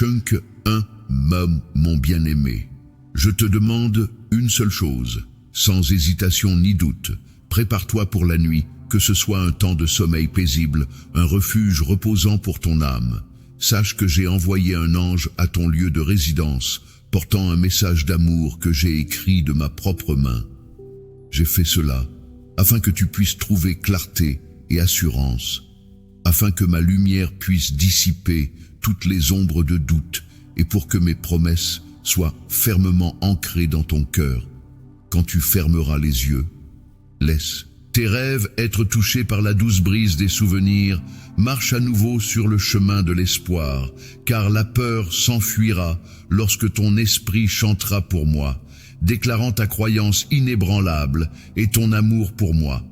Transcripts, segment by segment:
Chunk 1, mon bien-aimé. Je te demande une seule chose, sans hésitation ni doute. Prépare-toi pour la nuit, que ce soit un temps de sommeil paisible, un refuge reposant pour ton âme. Sache que j'ai envoyé un ange à ton lieu de résidence, portant un message d'amour que j'ai écrit de ma propre main. J'ai fait cela afin que tu puisses trouver clarté et assurance, afin que ma lumière puisse dissiper toutes les ombres de doute et pour que mes promesses soient fermement ancrées dans ton cœur. Quand tu fermeras les yeux, laisse tes rêves être touchés par la douce brise des souvenirs, marche à nouveau sur le chemin de l'espoir, car la peur s'enfuira lorsque ton esprit chantera pour moi, déclarant ta croyance inébranlable et ton amour pour moi.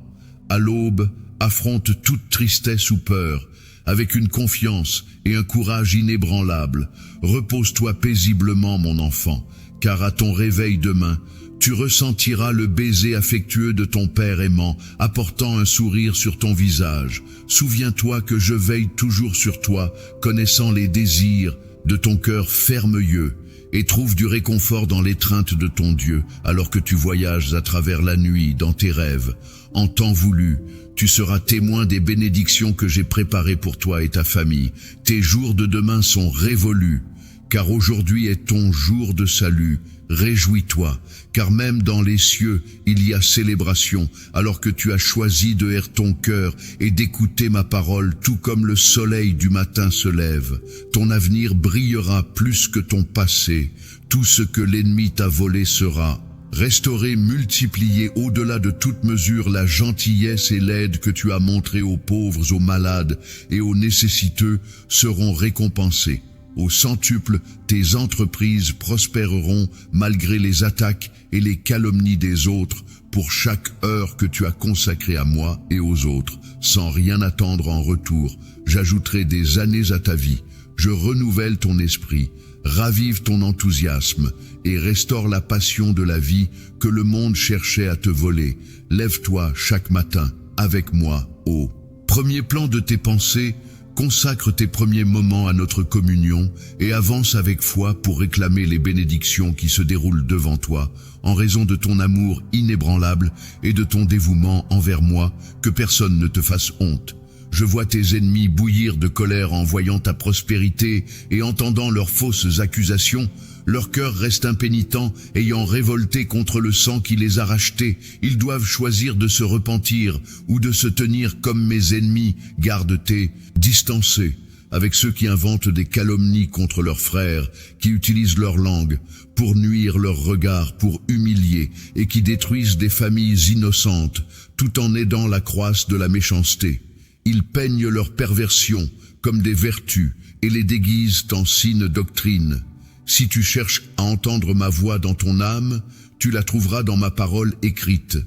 À l'aube, affronte toute tristesse ou peur, avec une confiance et un courage inébranlables. Repose-toi paisiblement, mon enfant, car à ton réveil demain, tu ressentiras le baiser affectueux de ton Père aimant, apportant un sourire sur ton visage. Souviens-toi que je veille toujours sur toi, connaissant les désirs de ton cœur fermeilleux, et trouve du réconfort dans l'étreinte de ton Dieu, alors que tu voyages à travers la nuit dans tes rêves. En temps voulu, tu seras témoin des bénédictions que j'ai préparées pour toi et ta famille. Tes jours de demain sont révolus, car aujourd'hui est ton jour de salut. Réjouis-toi, car même dans les cieux, il y a célébration, alors que tu as choisi de errer ton cœur et d'écouter ma parole, tout comme le soleil du matin se lève. Ton avenir brillera plus que ton passé. Tout ce que l'ennemi t'a volé sera restauré, multiplié au-delà de toute mesure. La gentillesse et l'aide que tu as montrée aux pauvres, aux malades et aux nécessiteux seront récompensées. Au centuple, tes entreprises prospéreront malgré les attaques et les calomnies des autres pour chaque heure que tu as consacrée à moi et aux autres. Sans rien attendre en retour, j'ajouterai des années à ta vie. Je renouvelle ton esprit, ravive ton enthousiasme et restaure la passion de la vie que le monde cherchait à te voler. Lève-toi chaque matin avec moi au premier plan de tes pensées. Consacre tes premiers moments à notre communion et avance avec foi pour réclamer les bénédictions qui se déroulent devant toi, en raison de ton amour inébranlable et de ton dévouement envers moi, que personne ne te fasse honte. Je vois tes ennemis bouillir de colère en voyant ta prospérité et entendant leurs fausses accusations. Leur cœur reste impénitent, ayant révolté contre le sang qui les a rachetés. Ils doivent choisir de se repentir ou de se tenir comme mes ennemis. Garde-tes distancé avec ceux qui inventent des calomnies contre leurs frères, qui utilisent leur langue pour nuire leur regard, pour humilier et qui détruisent des familles innocentes tout en aidant la croissance de la méchanceté. Ils peignent leur perversion comme des vertus et les déguisent en signes doctrine. Si tu cherches à entendre ma voix dans ton âme, tu la trouveras dans ma parole écrite.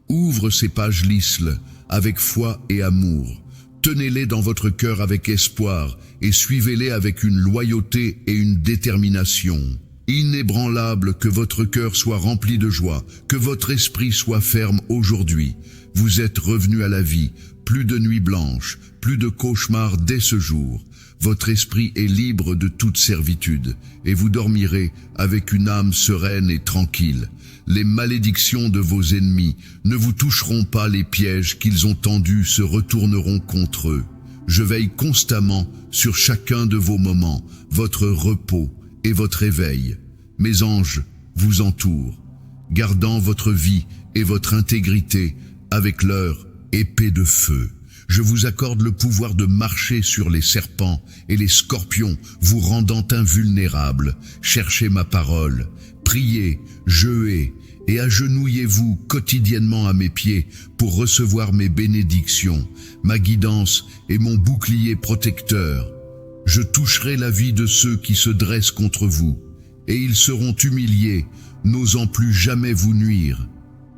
Ouvre ces pages lisses avec foi et amour. Tenez-les dans votre cœur avec espoir et suivez-les avec une loyauté et une détermination. Inébranlable, que votre cœur soit rempli de joie, que votre esprit soit ferme aujourd'hui. Vous êtes revenus à la vie, plus de nuits blanches, plus de cauchemars dès ce jour. Votre esprit est libre de toute servitude, et vous dormirez avec une âme sereine et tranquille. Les malédictions de vos ennemis ne vous toucheront pas, les pièges qu'ils ont tendus se retourneront contre eux. Je veille constamment sur chacun de vos moments, votre repos et votre éveil. Mes anges vous entourent, gardant votre vie et votre intégrité avec leur épée de feu. Je vous accorde le pouvoir de marcher sur les serpents et les scorpions, vous rendant invulnérables. Cherchez ma parole, priez, jeûnez et agenouillez-vous quotidiennement à mes pieds pour recevoir mes bénédictions, ma guidance et mon bouclier protecteur. Je toucherai la vie de ceux qui se dressent contre vous, et ils seront humiliés, n'osant plus jamais vous nuire.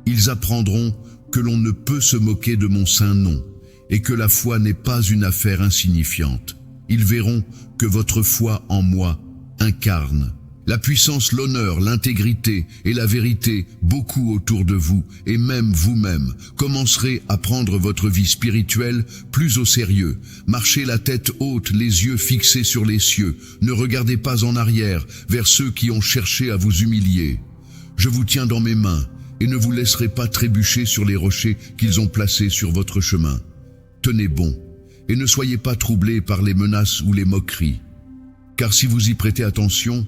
Ils apprendront que l'on ne peut se moquer de mon saint nom, et que la foi n'est pas une affaire insignifiante. Ils verront que votre foi en moi incarne La puissance, l'honneur, l'intégrité et la vérité, beaucoup autour de vous, et même vous-même, commencerez à prendre votre vie spirituelle plus au sérieux. Marchez la tête haute, les yeux fixés sur les cieux. Ne regardez pas en arrière, vers ceux qui ont cherché à vous humilier. Je vous tiens dans mes mains, et ne vous laisserai pas trébucher sur les rochers qu'ils ont placés sur votre chemin. Tenez bon, et ne soyez pas troublés par les menaces ou les moqueries. Car si vous y prêtez attention,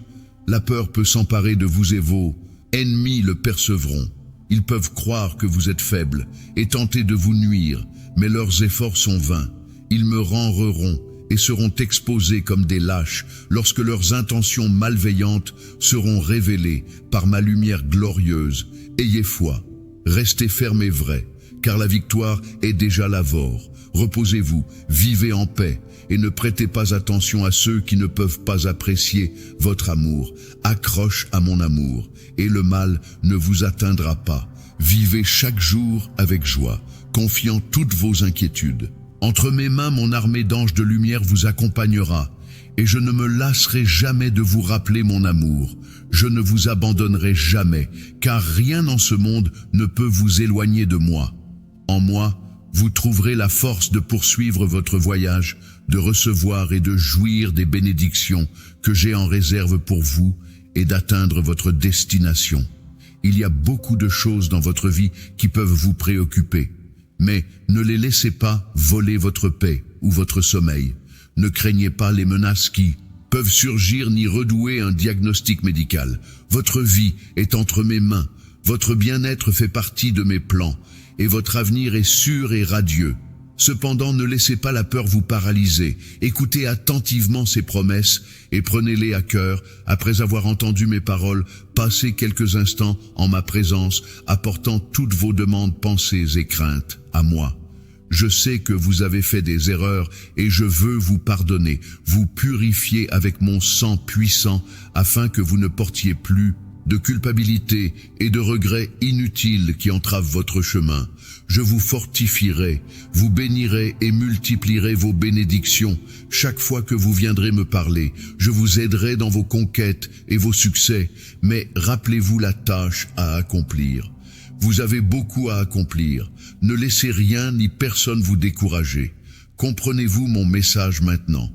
la peur peut s'emparer de vous et vos ennemis le percevront. Ils peuvent croire que vous êtes faible et tenter de vous nuire, mais leurs efforts sont vains. Ils me renverront et seront exposés comme des lâches lorsque leurs intentions malveillantes seront révélées par ma lumière glorieuse. Ayez foi, restez fermes et vrais, car la victoire est déjà la vôtre. Reposez-vous, vivez en paix, et ne prêtez pas attention à ceux qui ne peuvent pas apprécier votre amour. Accroche à mon amour, et le mal ne vous atteindra pas. Vivez chaque jour avec joie, confiant toutes vos inquiétudes. Entre mes mains, mon armée d'anges de lumière vous accompagnera, et je ne me lasserai jamais de vous rappeler mon amour. Je ne vous abandonnerai jamais, car rien en ce monde ne peut vous éloigner de moi. En moi, vous trouverez la force de poursuivre votre voyage, de recevoir et de jouir des bénédictions que j'ai en réserve pour vous et d'atteindre votre destination. Il y a beaucoup de choses dans votre vie qui peuvent vous préoccuper, mais ne les laissez pas voler votre paix ou votre sommeil. Ne craignez pas les menaces qui peuvent surgir ni redouer un diagnostic médical. Votre vie est entre mes mains, votre bien-être fait partie de mes plans, et votre avenir est sûr et radieux. Cependant, ne laissez pas la peur vous paralyser. Écoutez attentivement ces promesses et prenez-les à cœur. Après avoir entendu mes paroles, passez quelques instants en ma présence, apportant toutes vos demandes, pensées et craintes à moi. Je sais que vous avez fait des erreurs et je veux vous pardonner, vous purifier avec mon sang puissant afin que vous ne portiez plus de culpabilité et de regrets inutiles qui entravent votre chemin. Je vous fortifierai, vous bénirai et multiplierai vos bénédictions. Chaque fois que vous viendrez me parler, je vous aiderai dans vos conquêtes et vos succès, mais rappelez-vous la tâche à accomplir. Vous avez beaucoup à accomplir. Ne laissez rien ni personne vous décourager. Comprenez-vous mon message maintenant?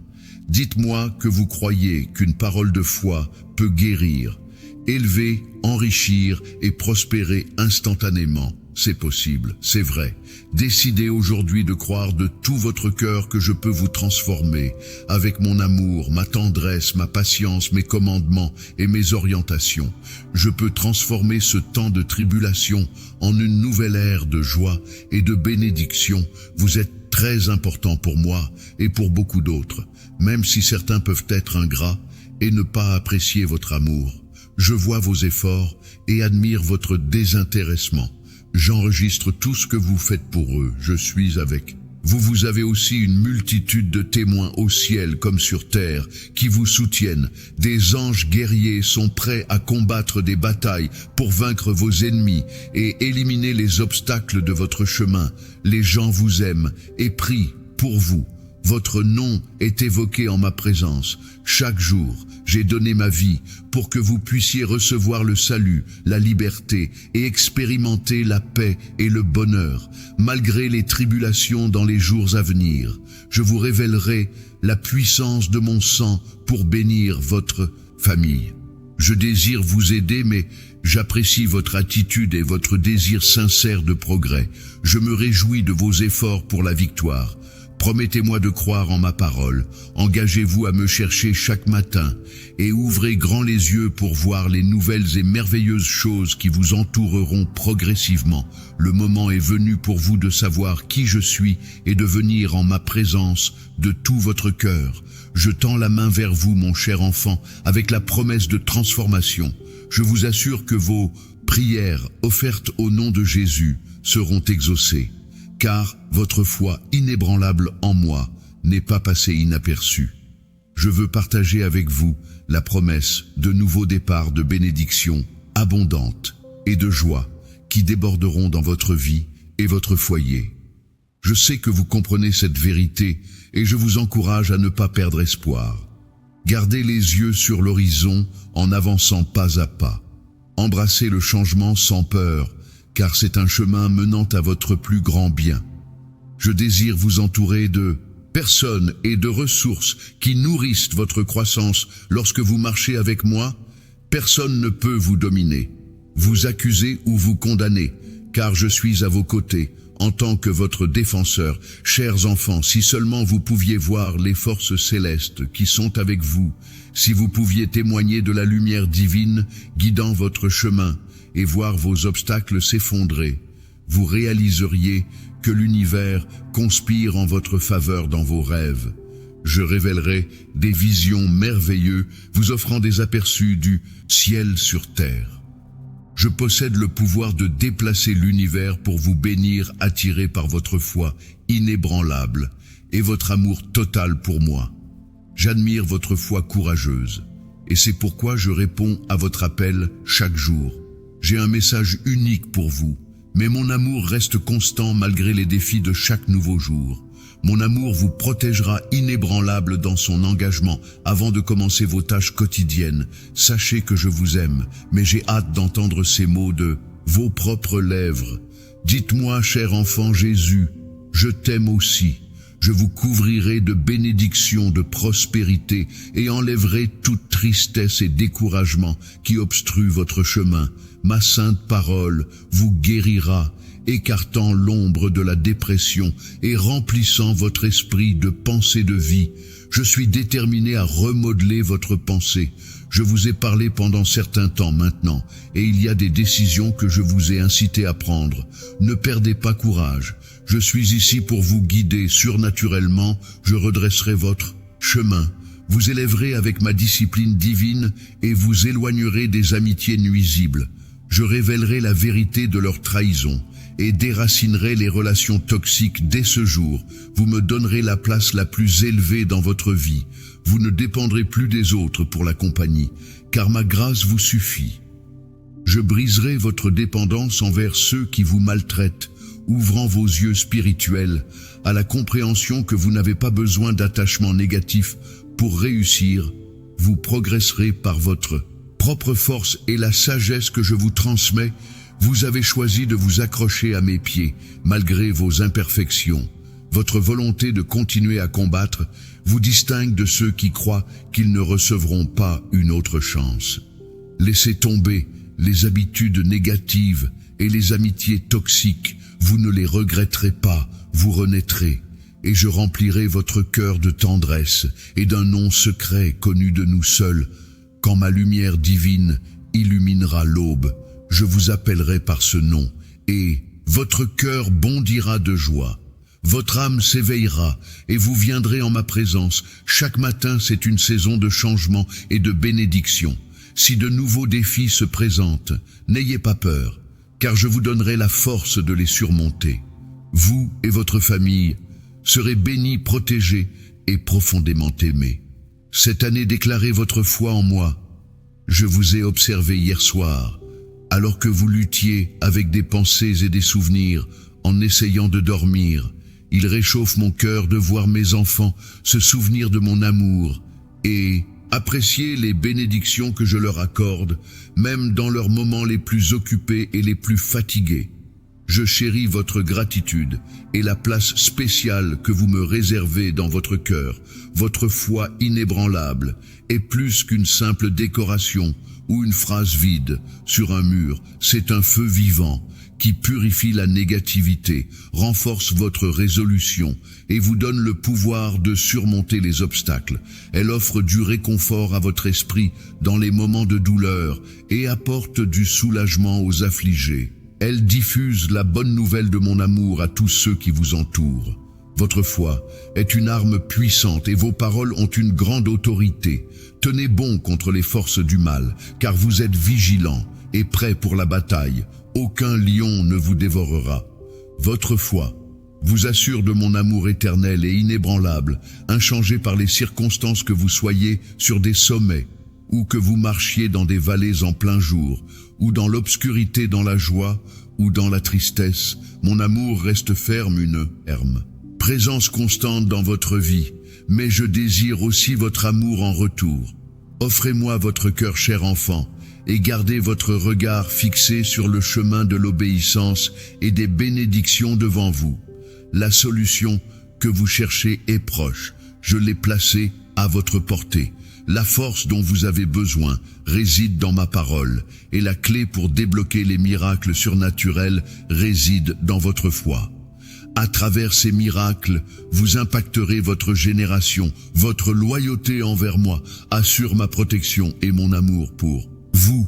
Dites-moi que vous croyez qu'une parole de foi peut guérir, élever, enrichir et prospérer instantanément. C'est possible, c'est vrai. Décidez aujourd'hui de croire de tout votre cœur que je peux vous transformer avec mon amour, ma tendresse, ma patience, mes commandements et mes orientations. Je peux transformer ce temps de tribulation en une nouvelle ère de joie et de bénédiction. Vous êtes très important pour moi et pour beaucoup d'autres, même si certains peuvent être ingrats et ne pas apprécier votre amour. Je vois vos efforts et admire votre désintéressement. J'enregistre tout ce que vous faites pour eux. Je suis avec vous. Vous avez aussi une multitude de témoins au ciel comme sur terre qui vous soutiennent. Des anges guerriers sont prêts à combattre des batailles pour vaincre vos ennemis et éliminer les obstacles de votre chemin. Les gens vous aiment et prient pour vous. Votre nom est évoqué en ma présence. Chaque jour, j'ai donné ma vie pour que vous puissiez recevoir le salut, la liberté et expérimenter la paix et le bonheur, malgré les tribulations dans les jours à venir. Je vous révélerai la puissance de mon sang pour bénir votre famille. Je désire vous aider, mais j'apprécie votre attitude et votre désir sincère de progrès. Je me réjouis de vos efforts pour la victoire. Promettez-moi de croire en ma parole, engagez-vous à me chercher chaque matin et ouvrez grand les yeux pour voir les nouvelles et merveilleuses choses qui vous entoureront progressivement. Le moment est venu pour vous de savoir qui je suis et de venir en ma présence de tout votre cœur. Je tends la main vers vous, mon cher enfant, avec la promesse de transformation. Je vous assure que vos prières offertes au nom de Jésus seront exaucées. Car votre foi inébranlable en moi n'est pas passée inaperçue. Je veux partager avec vous la promesse de nouveaux départs de bénédictions abondantes et de joie qui déborderont dans votre vie et votre foyer. Je sais que vous comprenez cette vérité et je vous encourage à ne pas perdre espoir. Gardez les yeux sur l'horizon en avançant pas à pas. Embrassez le changement sans peur, car c'est un chemin menant à votre plus grand bien. Je désire vous entourer de personnes et de ressources qui nourrissent votre croissance. Lorsque vous marchez avec moi, personne ne peut vous dominer, vous accuser ou vous condamner, car je suis à vos côtés, en tant que votre défenseur. Chers enfants, si seulement vous pouviez voir les forces célestes qui sont avec vous, si vous pouviez témoigner de la lumière divine guidant votre chemin et voir vos obstacles s'effondrer, vous réaliseriez que l'univers conspire en votre faveur dans vos rêves. Je révélerai des visions merveilleuses, vous offrant des aperçus du ciel sur terre. Je possède le pouvoir de déplacer l'univers pour vous bénir, attiré par votre foi inébranlable et votre amour total pour moi. J'admire votre foi courageuse, et c'est pourquoi je réponds à votre appel chaque jour. J'ai un message unique pour vous, mais mon amour reste constant malgré les défis de chaque nouveau jour. Mon amour vous protégera inébranlable dans son engagement avant de commencer vos tâches quotidiennes. Sachez que je vous aime, mais j'ai hâte d'entendre ces mots de vos propres lèvres. Dites-moi, cher enfant Jésus, je t'aime aussi. Je vous couvrirai de bénédictions, de prospérité et enlèverai toute tristesse et découragement qui obstruent votre chemin. Ma sainte parole vous guérira, écartant l'ombre de la dépression et remplissant votre esprit de pensées de vie. Je suis déterminé à remodeler votre pensée. Je vous ai parlé pendant certains temps maintenant, et il y a des décisions que je vous ai incité à prendre. Ne perdez pas courage. Je suis ici pour vous guider surnaturellement. Je redresserai votre chemin. Vous élèverez avec ma discipline divine et vous éloignerez des amitiés nuisibles. Je révélerai la vérité de leur trahison et déracinerai les relations toxiques dès ce jour. Vous me donnerez la place la plus élevée dans votre vie. Vous ne dépendrez plus des autres pour la compagnie, car ma grâce vous suffit. Je briserai votre dépendance envers ceux qui vous maltraitent, ouvrant vos yeux spirituels à la compréhension que vous n'avez pas besoin d'attachement négatif pour réussir. Vous progresserez par votre propre force et la sagesse que je vous transmets. Vous avez choisi de vous accrocher à mes pieds, malgré vos imperfections. Votre volonté de continuer à combattre vous distingue de ceux qui croient qu'ils ne recevront pas une autre chance. Laissez tomber les habitudes négatives et les amitiés toxiques. Vous ne les regretterez pas, vous renaîtrez. Et je remplirai votre cœur de tendresse et d'un nom secret connu de nous seuls. Quand ma lumière divine illuminera l'aube, je vous appellerai par ce nom, et votre cœur bondira de joie. Votre âme s'éveillera, et vous viendrez en ma présence. Chaque matin, c'est une saison de changement et de bénédiction. Si de nouveaux défis se présentent, n'ayez pas peur, car je vous donnerai la force de les surmonter. Vous et votre famille serez bénis, protégés et profondément aimés. Cette année, déclarez votre foi en moi. Je vous ai observé hier soir, alors que vous luttiez avec des pensées et des souvenirs, en essayant de dormir. Il réchauffe mon cœur de voir mes enfants se souvenir de mon amour et apprécier les bénédictions que je leur accorde, même dans leurs moments les plus occupés et les plus fatigués. Je chéris votre gratitude et la place spéciale que vous me réservez dans votre cœur. Votre foi inébranlable est plus qu'une simple décoration ou une phrase vide sur un mur. C'est un feu vivant qui purifie la négativité, renforce votre résolution et vous donne le pouvoir de surmonter les obstacles. Elle offre du réconfort à votre esprit dans les moments de douleur et apporte du soulagement aux affligés. Elle diffuse la bonne nouvelle de mon amour à tous ceux qui vous entourent. Votre foi est une arme puissante et vos paroles ont une grande autorité. Tenez bon contre les forces du mal, car vous êtes vigilants et prêts pour la bataille. Aucun lion ne vous dévorera. Votre foi vous assure de mon amour éternel et inébranlable, inchangé par les circonstances, que vous soyez sur des sommets ou que vous marchiez dans des vallées en plein jour, ou dans l'obscurité, dans la joie, ou dans la tristesse. Mon amour reste ferme, une ferme présence constante dans votre vie. mais je désire aussi votre amour en retour. Offrez-moi votre cœur, cher enfant, et gardez votre regard fixé sur le chemin de l'obéissance et des bénédictions devant vous. La solution que vous cherchez est proche. Je l'ai placée à votre portée. La force dont vous avez besoin réside dans ma parole, et la clé pour débloquer les miracles surnaturels réside dans votre foi. À travers ces miracles, vous impacterez votre génération. Votre loyauté envers moi assure ma protection et mon amour pour vous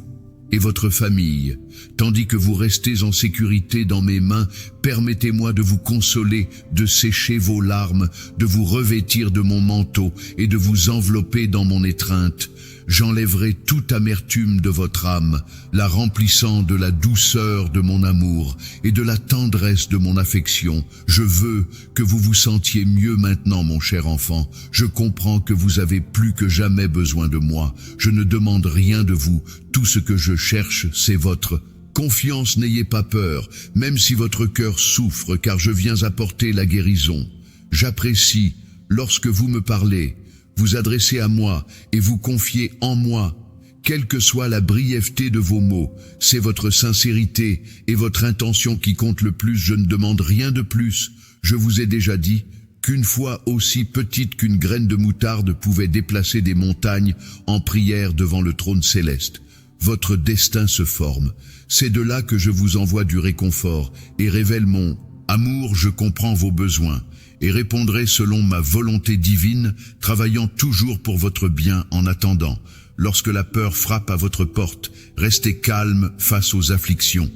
et votre famille. Tandis que vous restez en sécurité dans mes mains, permettez-moi de vous consoler, de sécher vos larmes, de vous revêtir de mon manteau et de vous envelopper dans mon étreinte. J'enlèverai toute amertume de votre âme, la remplissant de la douceur de mon amour et de la tendresse de mon affection. Je veux que vous vous sentiez mieux maintenant, mon cher enfant. Je comprends que vous avez plus que jamais besoin de moi. Je ne demande rien de vous. Tout ce que je cherche, c'est votre confiance. N'ayez pas peur, même si votre cœur souffre, car je viens apporter la guérison. J'apprécie lorsque vous me parlez, vous adressez à moi et vous confiez en moi. Quelle que soit la brièveté de vos mots, c'est votre sincérité et votre intention qui comptent le plus. Je ne demande rien de plus. Je vous ai déjà dit qu'une foi aussi petite qu'une graine de moutarde pouvait déplacer des montagnes en prière devant le trône céleste. Votre destin se forme. C'est de là que je vous envoie du réconfort et révèle mon amour. Je comprends vos besoins et répondrai selon ma volonté divine, travaillant toujours pour votre bien. En attendant, lorsque la peur frappe à votre porte, restez calme face aux afflictions.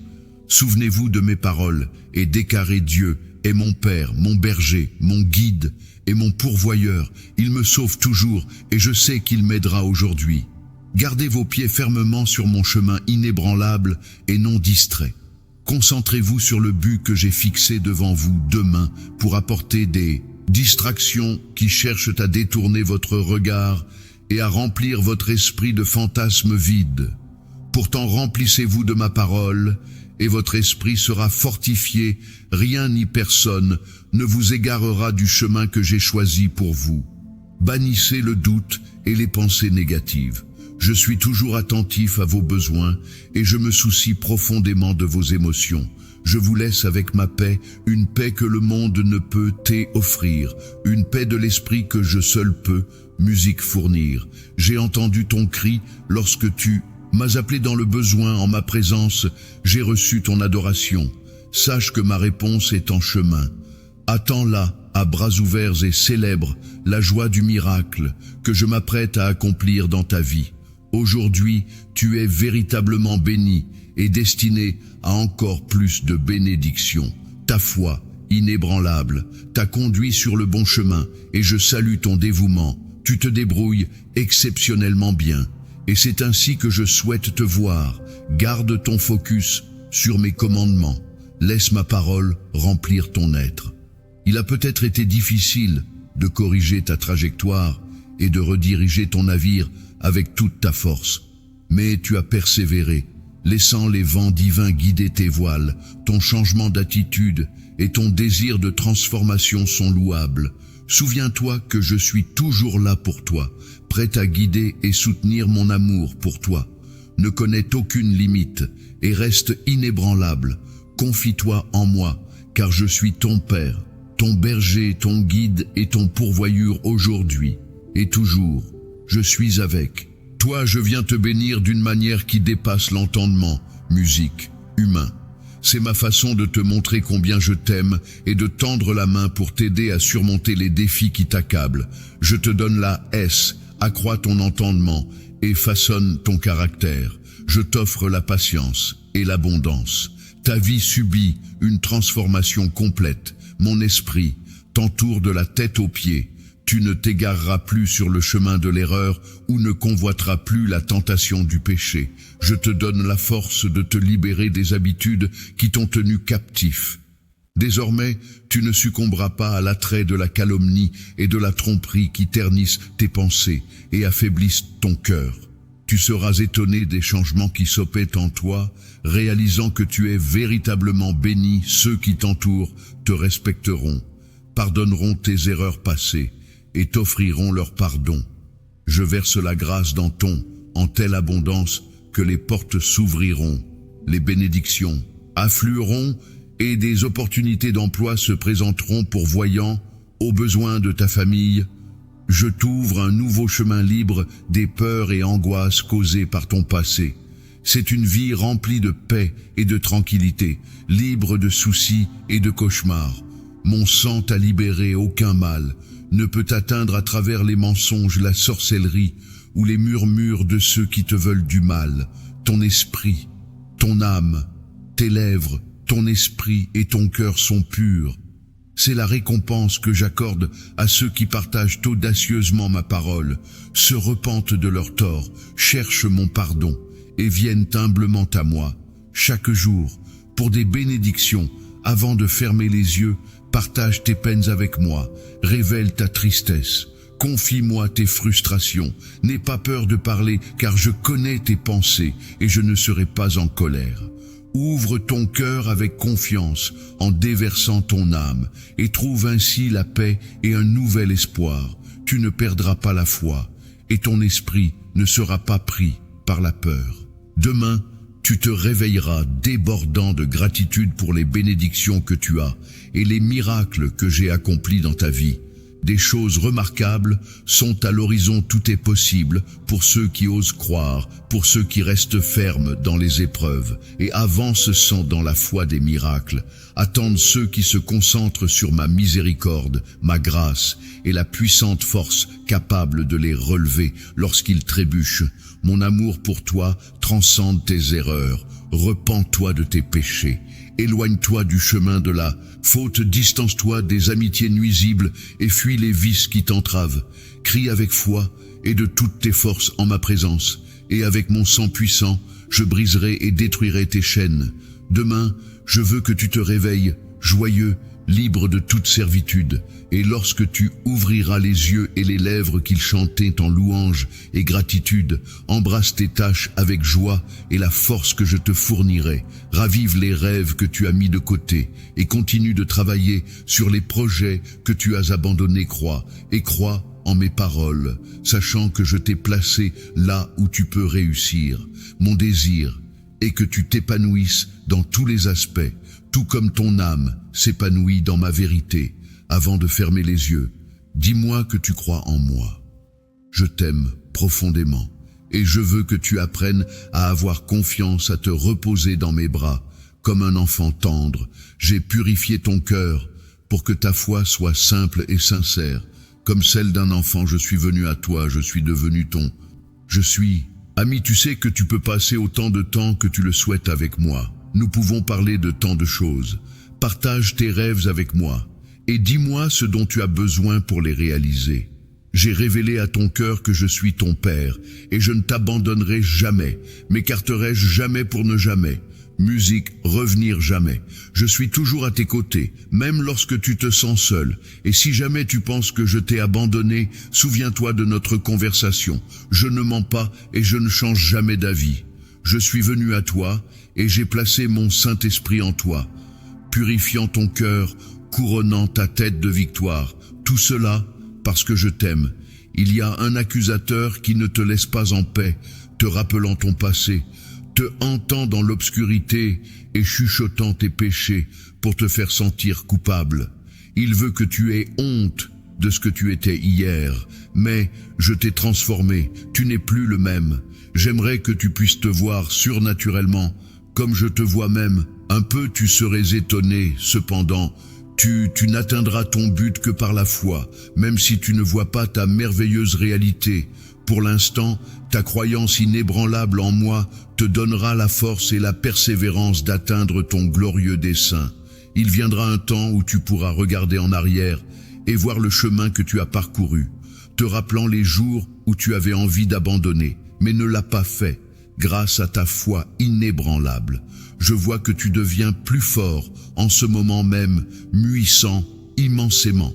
Souvenez-vous de mes paroles et déclarez: Dieu est mon Père, mon berger, mon guide et mon pourvoyeur. Il me sauve toujours et je sais qu'il m'aidera aujourd'hui. Gardez vos pieds fermement sur mon chemin inébranlable et non distrait. Concentrez-vous sur le but que j'ai fixé devant vous demain pour apporter des distractions qui cherchent à détourner votre regard et à remplir votre esprit de fantasmes vides. Pourtant remplissez-vous de ma parole et votre esprit sera fortifié. Rien ni personne ne vous égarera du chemin que j'ai choisi pour vous. Bannissez le doute et les pensées négatives. Je suis toujours attentif à vos besoins et je me soucie profondément de vos émotions. Je vous laisse avec ma paix, une paix que le monde ne peut t'offrir, une paix de l'esprit que je seul peux, musique, fournir. J'ai entendu ton cri lorsque tu m'as appelé dans le besoin. En ma présence, j'ai reçu ton adoration. Sache que ma réponse est en chemin. Attends-la à bras ouverts et célèbre la joie du miracle que je m'apprête à accomplir dans ta vie. Aujourd'hui, tu es véritablement béni et destiné à encore plus de bénédictions. Ta foi, inébranlable, t'a conduit sur le bon chemin et je salue ton dévouement. Tu te débrouilles exceptionnellement bien et c'est ainsi que je souhaite te voir. Garde ton focus sur mes commandements. Laisse ma parole remplir ton être. Il a peut-être été difficile de corriger ta trajectoire et de rediriger ton navire avec toute ta force. Mais tu as persévéré, laissant les vents divins guider tes voiles. Ton changement d'attitude et ton désir de transformation sont louables. Souviens-toi que je suis toujours là pour toi, prêt à guider et soutenir mon amour pour toi. Ne connais aucune limite et reste inébranlable. Confie-toi en moi, car je suis ton Père, ton berger, ton guide et ton pourvoyeur aujourd'hui et toujours. Je suis avec toi, je viens te bénir d'une manière qui dépasse l'entendement, musique, humain. C'est ma façon de te montrer combien je t'aime et de tendre la main pour t'aider à surmonter les défis qui t'accablent. Je te donne la S, accrois ton entendement et façonne ton caractère. Je t'offre la patience et l'abondance. Ta vie subit une transformation complète. Mon esprit t'entoure de la tête aux pieds. Tu ne t'égareras plus sur le chemin de l'erreur ou ne convoiteras plus la tentation du péché. Je te donne la force de te libérer des habitudes qui t'ont tenu captif. Désormais, tu ne succomberas pas à l'attrait de la calomnie et de la tromperie qui ternissent tes pensées et affaiblissent ton cœur. Tu seras étonné des changements qui s'opèrent en toi, réalisant que tu es véritablement béni. Ceux qui t'entourent te respecteront, pardonneront tes erreurs passées et t'offriront leur pardon. Je verse la grâce dans ton, en telle abondance que les portes s'ouvriront, les bénédictions afflueront et des opportunités d'emploi se présenteront pourvoyant aux besoins de ta famille. Je t'ouvre un nouveau chemin libre des peurs et angoisses causées par ton passé. C'est une vie remplie de paix et de tranquillité, libre de soucis et de cauchemars. Mon sang t'a libéré, aucun mal ne peut t'atteindre à travers les mensonges, la sorcellerie ou les murmures de ceux qui te veulent du mal. Ton esprit, ton âme, tes lèvres, ton esprit et ton cœur sont purs. C'est la récompense que j'accorde à ceux qui partagent audacieusement ma parole, se repentent de leurs torts, cherchent mon pardon et viennent humblement à moi, chaque jour, pour des bénédictions. Avant de fermer les yeux, partage tes peines avec moi, révèle ta tristesse, confie-moi tes frustrations, n'aie pas peur de parler car je connais tes pensées et je ne serai pas en colère. Ouvre ton cœur avec confiance en déversant ton âme et trouve ainsi la paix et un nouvel espoir. Tu ne perdras pas la foi et ton esprit ne sera pas pris par la peur. Demain, tu te réveilleras débordant de gratitude pour les bénédictions que tu as et les miracles que j'ai accomplis dans ta vie. Des choses remarquables sont à l'horizon, tout est possible pour ceux qui osent croire, pour ceux qui restent fermes dans les épreuves et avancent sans dans la foi des miracles. Attendent ceux qui se concentrent sur ma miséricorde, ma grâce et la puissante force capable de les relever lorsqu'ils trébuchent. Mon amour pour toi transcende tes erreurs. Repens-toi de tes péchés. Éloigne-toi du chemin de la faute, distance-toi des amitiés nuisibles et fuis les vices qui t'entravent. Crie avec foi et de toutes tes forces en ma présence, et avec mon sang puissant, je briserai et détruirai tes chaînes. Demain, je veux que tu te réveilles, joyeux, libre de toute servitude, et lorsque tu ouvriras les yeux et les lèvres qu'ils chantaient en louange et gratitude, embrasse tes tâches avec joie et la force que je te fournirai, ravive les rêves que tu as mis de côté, et continue de travailler sur les projets que tu as abandonnés, crois en mes paroles, sachant que je t'ai placé là où tu peux réussir. Mon désir est que tu t'épanouisses dans tous les aspects, tout comme ton âme s'épanouit dans ma vérité. Avant de fermer les yeux, dis-moi que tu crois en moi. Je t'aime profondément et je veux que tu apprennes à avoir confiance, à te reposer dans mes bras comme un enfant tendre. J'ai purifié ton cœur pour que ta foi soit simple et sincère. Comme celle d'un enfant, je suis venu à toi, je suis devenu ton. Je suis. Ami, tu sais que tu peux passer autant de temps que tu le souhaites avec moi. Nous pouvons parler de tant de choses. Partage tes rêves avec moi et dis-moi ce dont tu as besoin pour les réaliser. J'ai révélé à ton cœur que je suis ton Père et je ne t'abandonnerai jamais, m'écarterai-je jamais pour ne jamais. Musique, revenir jamais. Je suis toujours à tes côtés, même lorsque tu te sens seul. Et si jamais tu penses que je t'ai abandonné, souviens-toi de notre conversation. Je ne mens pas et je ne change jamais d'avis. Je suis venu à toi et j'ai placé mon Saint-Esprit en toi, purifiant ton cœur, couronnant ta tête de victoire. Tout cela parce que je t'aime. Il y a un accusateur qui ne te laisse pas en paix, te rappelant ton passé, te hantant dans l'obscurité et chuchotant tes péchés pour te faire sentir coupable. Il veut que tu aies honte de ce que tu étais hier, mais je t'ai transformé, tu n'es plus le même. J'aimerais que tu puisses te voir surnaturellement, comme je te vois même. Un peu tu serais étonné, cependant, tu n'atteindras ton but que par la foi, même si tu ne vois pas ta merveilleuse réalité. Pour l'instant, ta croyance inébranlable en moi te donnera la force et la persévérance d'atteindre ton glorieux dessein. Il viendra un temps où tu pourras regarder en arrière et voir le chemin que tu as parcouru, te rappelant les jours où tu avais envie d'abandonner, mais ne l'as pas fait, grâce à ta foi inébranlable. Je vois que tu deviens plus fort en ce moment même, muissant immensément.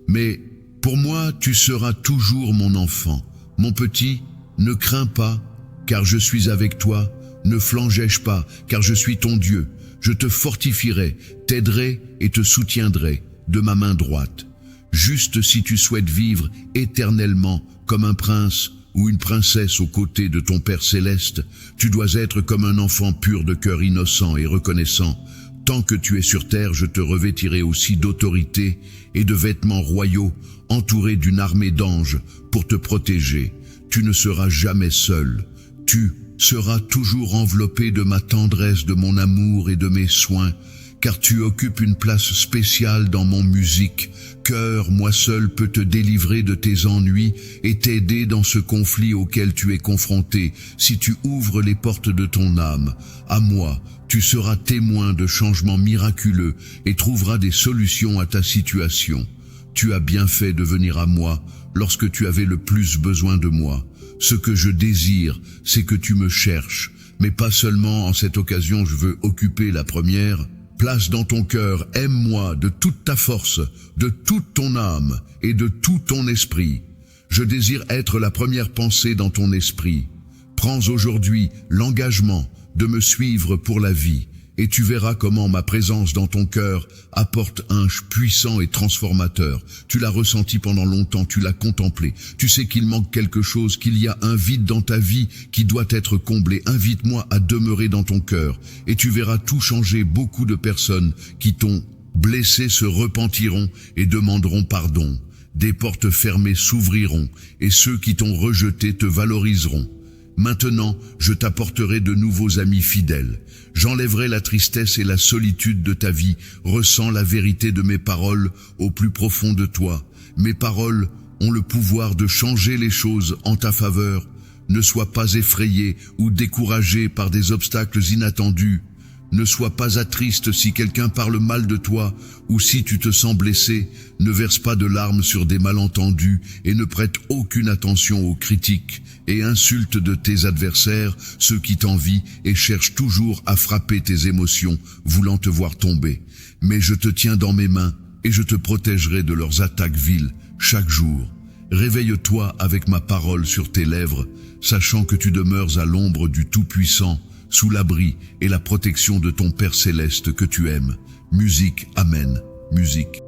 Mais pour moi, tu seras toujours mon enfant. Mon petit, ne crains pas, car je suis avec toi. Ne flangèche pas, car je suis ton Dieu. Je te fortifierai, t'aiderai et te soutiendrai de ma main droite. Juste si tu souhaites vivre éternellement comme un prince ou une princesse aux côtés de ton Père céleste, tu dois être comme un enfant pur de cœur innocent et reconnaissant. Tant que tu es sur terre, je te revêtirai aussi d'autorité et de vêtements royaux, entouré d'une armée d'anges pour te protéger. Tu ne seras jamais seul. Tu seras toujours enveloppé de ma tendresse, de mon amour et de mes soins, car tu occupes une place spéciale dans mon musique. Cœur, moi seul peux te délivrer de tes ennuis et t'aider dans ce conflit auquel tu es confronté. Si tu ouvres les portes de ton âme à moi, tu seras témoin de changements miraculeux et trouveras des solutions à ta situation. Tu as bien fait de venir à moi lorsque tu avais le plus besoin de moi. Ce que je désire, c'est que tu me cherches, mais pas seulement en cette occasion je veux occuper la première. Place dans ton cœur, aime-moi de toute ta force, de toute ton âme et de tout ton esprit. Je désire être la première pensée dans ton esprit. Prends aujourd'hui l'engagement de me suivre pour la vie, et tu verras comment ma présence dans ton cœur apporte un puissant et transformateur. Tu l'as ressenti pendant longtemps, tu l'as contemplé. Tu sais qu'il manque quelque chose, qu'il y a un vide dans ta vie qui doit être comblé. Invite-moi à demeurer dans ton cœur, et tu verras tout changer. Beaucoup de personnes qui t'ont blessé se repentiront et demanderont pardon. Des portes fermées s'ouvriront, et ceux qui t'ont rejeté te valoriseront. Maintenant, je t'apporterai de nouveaux amis fidèles. J'enlèverai la tristesse et la solitude de ta vie. Ressens la vérité de mes paroles au plus profond de toi. Mes paroles ont le pouvoir de changer les choses en ta faveur. Ne sois pas effrayé ou découragé par des obstacles inattendus. Ne sois pas attriste si quelqu'un parle mal de toi ou si tu te sens blessé. Ne verse pas de larmes sur des malentendus et ne prête aucune attention aux critiques et insultes de tes adversaires, ceux qui t'envient et cherchent toujours à frapper tes émotions, voulant te voir tomber. Mais je te tiens dans mes mains et je te protégerai de leurs attaques viles chaque jour. Réveille-toi avec ma parole sur tes lèvres, sachant que tu demeures à l'ombre du Tout-Puissant, sous l'abri et la protection de ton Père céleste que tu aimes. Musique, Amen. Musique.